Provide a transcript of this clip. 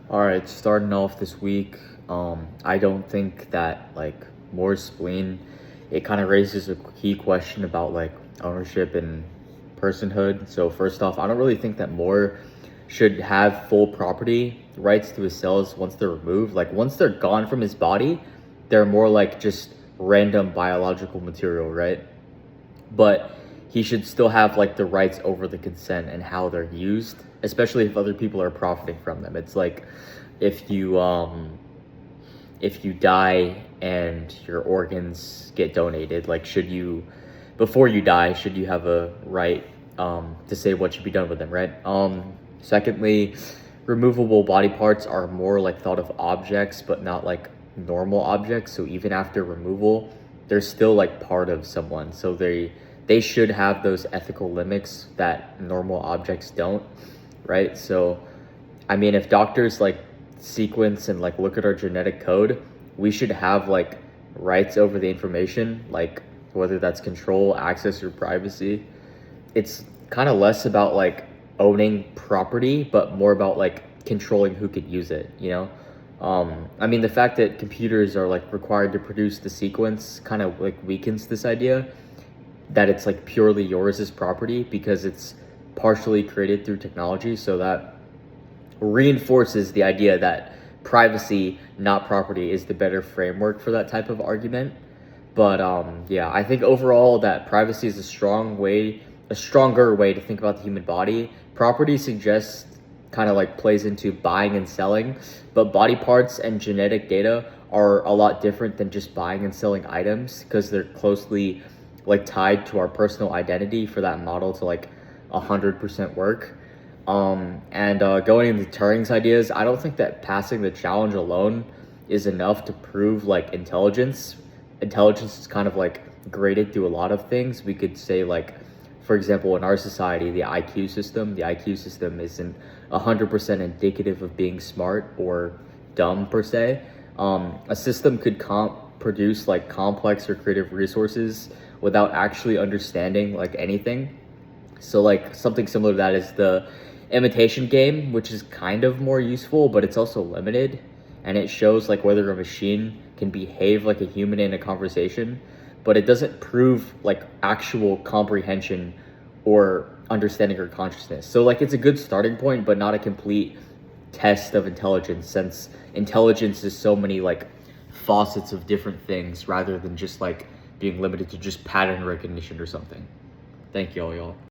All right, starting off this week, I don't think that like more spleen, it kind of raises a key question about like ownership and personhood. So first off, I don't really think that more should have full property rights to his cells once they're removed. Like once they're gone from his body, they're more like just random biological material, right? But he should still have like the rights over the consent and how they're used, especially if other people are profiting from them. It's like if you die and your organs get donated, like should you, before you die, should you have a right to say what should be done with them, right? Secondly, removable body parts are more like thought of objects but not like normal objects, so even after removal they're still like part of someone, so they should have those ethical limits that normal objects don't, right? So I mean, if doctors like sequence and like look at our genetic code, we should have like rights over the information, like whether that's control, access, or privacy. It's kind of less about like owning property, but more about like controlling who could use it, you know? I mean, the fact that computers are like required to produce the sequence kind of like weakens this idea that it's like purely yours as property because it's partially created through technology. So that reinforces the idea that privacy, not property, is the better framework for that type of argument. But yeah, I think overall that privacy is a stronger way to think about the human body. Property suggests kind of like plays into buying and selling, but body parts and genetic data are a lot different than just buying and selling items because they're closely like tied to our personal identity for that model to like 100% work. And going into Turing's ideas, I don't think that passing the challenge alone is enough to prove like intelligence. Intelligence is kind of like graded through a lot of things. We could say like, for example, in our society, the IQ system isn't 100% indicative of being smart or dumb per se. A system could produce like complex or creative resources without actually understanding like anything. So like something similar to that is the imitation game, which is kind of more useful, but it's also limited. And it shows like whether a machine can behave like a human in a conversation, but it doesn't prove like actual comprehension or understanding or consciousness. So like it's a good starting point, but not a complete test of intelligence, since intelligence is so many like facets of different things rather than just like being limited to just pattern recognition or something. Thank you all, y'all.